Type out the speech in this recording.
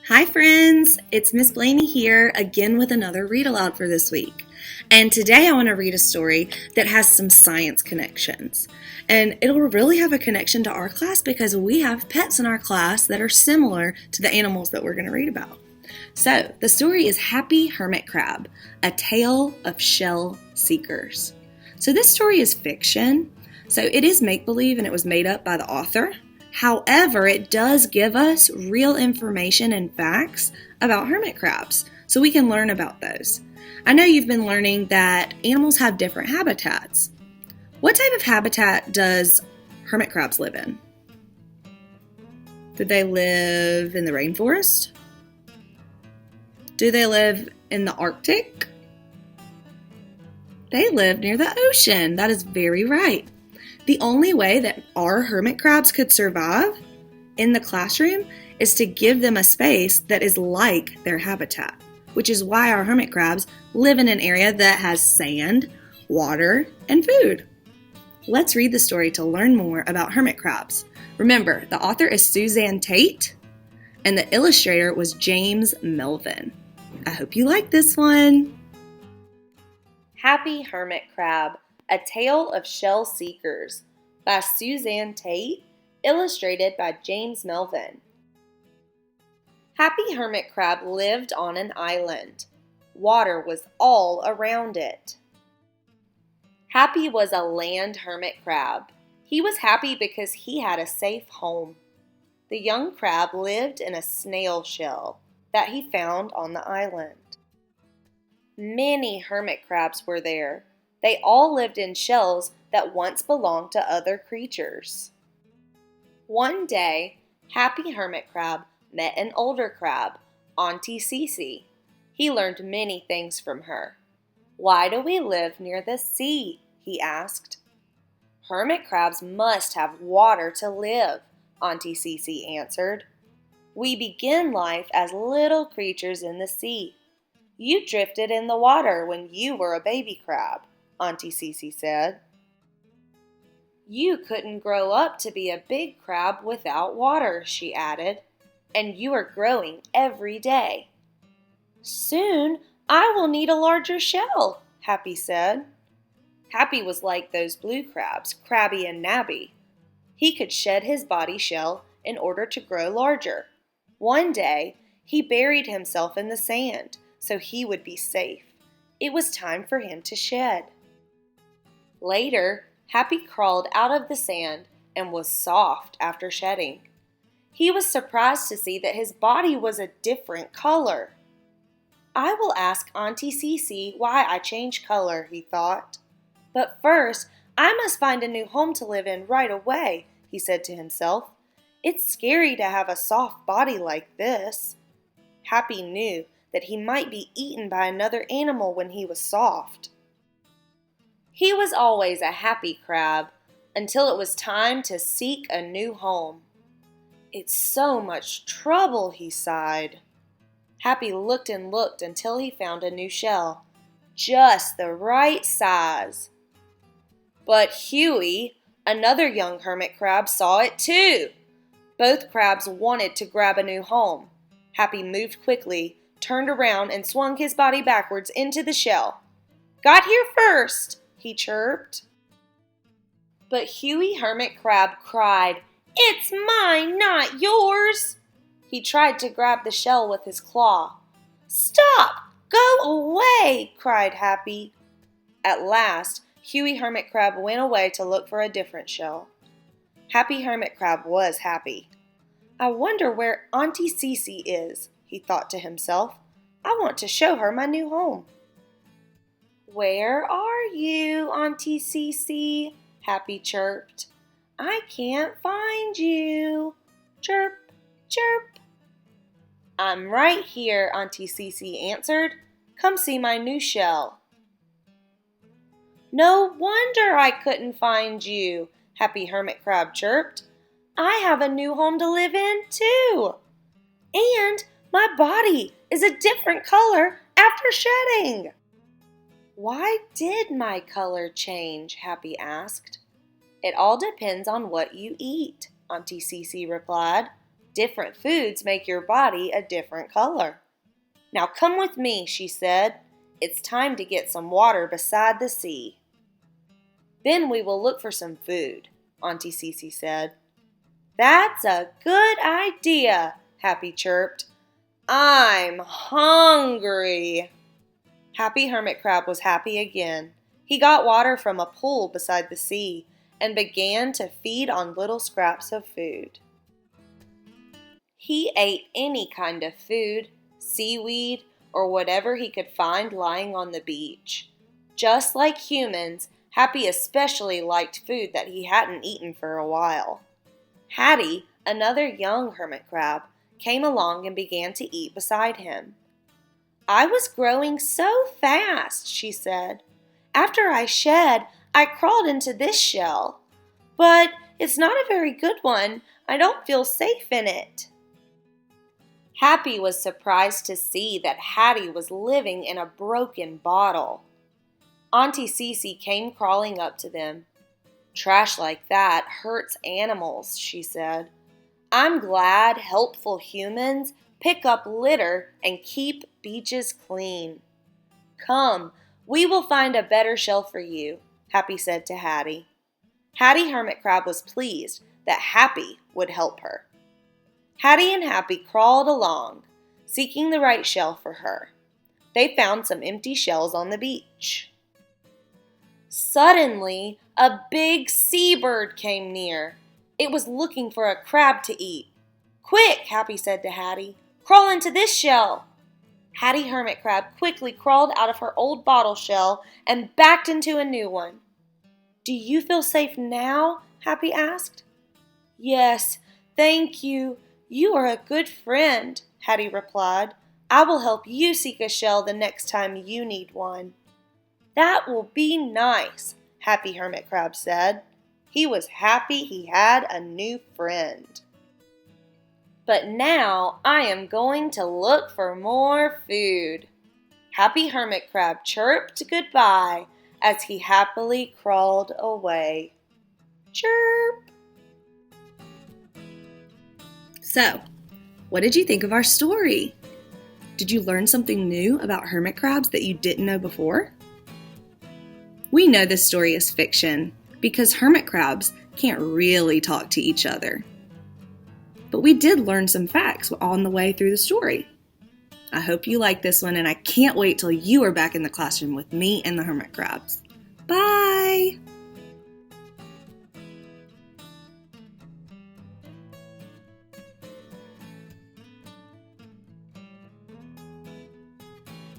Hi friends, it's Miss Blaney here again with another read aloud for this week. And today I want to read a story that has some science connections. And it'll really have a connection to our class because we have pets in our class that are similar to the animals that we're going to read about. So the story is Happy Hermit Crab, a tale of shell seekers. So this story is fiction, so it is make-believe and it was made up by the author. However, it does give us real information and facts about hermit crabs, so we can learn about those. I know you've been learning that animals have different habitats. What type of habitat does hermit crabs live in? Do they live in the rainforest? Do they live in the Arctic? They live near the ocean. That is very right. The only way that our hermit crabs could survive in the classroom is to give them a space that is like their habitat, which is why our hermit crabs live in an area that has sand, water, and food. Let's read the story to learn more about hermit crabs. Remember, the author is Suzanne Tate, and the illustrator was James Melvin. I hope you like this one. Happy Hermit Crab, A Tale of Shell Seekers by Suzanne Tate, illustrated by James Melvin. Happy Hermit Crab lived on an island. Water was all around it. Happy was a land hermit crab. He was happy because he had a safe home. The young crab lived in a snail shell that he found on the island. Many hermit crabs were there. They all lived in shells that once belonged to other creatures. One day, Happy Hermit Crab met an older crab, Auntie Cece. He learned many things from her. "Why do we live near the sea?" he asked. "Hermit crabs must have water to live," Auntie Cece answered. "We begin life as little creatures in the sea. You drifted in the water when you were a baby crab," Auntie Cece said. "You couldn't grow up to be a big crab without water," she added, "and you are growing every day." "Soon I will need a larger shell," Happy said. Happy was like those blue crabs, Crabby and Nabby. He could shed his body shell in order to grow larger. One day, he buried himself in the sand so he would be safe. It was time for him to shed. Later, Happy crawled out of the sand and was soft after shedding. He was surprised to see that his body was a different color. "I will ask Auntie Cece why I changed color," he thought. "But first, I must find a new home to live in right away," he said to himself. "It's scary to have a soft body like this." Happy knew that he might be eaten by another animal when he was soft. He was always a happy crab until it was time to seek a new home. "It's so much trouble," he sighed. Happy looked and looked until he found a new shell, just the right size. But Huey, another young hermit crab, saw it too. Both crabs wanted to grab a new home. Happy moved quickly, turned around, and swung his body backwards into the shell. "Got here first," he chirped. But Huey Hermit Crab cried, "It's mine, not yours." He tried to grab the shell with his claw. "Stop! Go away!" cried Happy. At last, Huey Hermit Crab went away to look for a different shell. Happy Hermit Crab was happy. "I wonder where Auntie Cece is," he thought to himself. "I want to show her my new home." "Where are you, Auntie Cece?" Happy chirped. "I can't find you. Chirp, chirp." "I'm right here," Auntie Cece answered. "Come see my new shell." "No wonder I couldn't find you," Happy Hermit Crab chirped. "I have a new home to live in, too. And my body is a different color after shedding." "Why did my color change?" Happy asked. "It all depends on what you eat," Auntie Cece replied. Different foods make your body a different color. Now come with me, she said. It's time to get some water beside the sea. Then we will look for some food, Auntie Cece said. That's a good idea, Happy chirped. I'm hungry. Happy Hermit Crab was happy again. He got water from a pool beside the sea and began to feed on little scraps of food. He ate any kind of food, seaweed, or whatever he could find lying on the beach. Just like humans, Happy especially liked food that he hadn't eaten for a while. Hattie, another young hermit crab, came along and began to eat beside him. I was growing so fast, she said. After I shed, I crawled into this shell. But it's not a very good one. I don't feel safe in it. Happy was surprised to see that Hattie was living in a broken bottle. Auntie Cece came crawling up to them. Trash like that hurts animals, she said. I'm glad helpful humans pick up litter and keep beaches clean. Come, we will find a better shell for you, Happy said to Hattie. Hattie Hermit Crab was pleased that Happy would help her. Hattie and Happy crawled along, seeking the right shell for her. They found some empty shells on the beach. Suddenly, a big seabird came near. It was looking for a crab to eat. Quick, Happy said to Hattie, crawl into this shell. Hattie Hermit Crab quickly crawled out of her old bottle shell and backed into a new one. Do you feel safe now? Happy asked. Yes, thank you. You are a good friend, Hattie replied. I will help you seek a shell the next time you need one. That will be nice, Happy Hermit Crab said. He was happy he had a new friend. But now I am going to look for more food. Happy Hermit Crab chirped goodbye as he happily crawled away. Chirp! So, what did you think of our story? Did you learn something new about hermit crabs that you didn't know before? We know this story is fiction because hermit crabs can't really talk to each other. But we did learn some facts on the way through the story. I hope you like this one, and I can't wait till you are back in the classroom with me and the hermit crabs. Bye!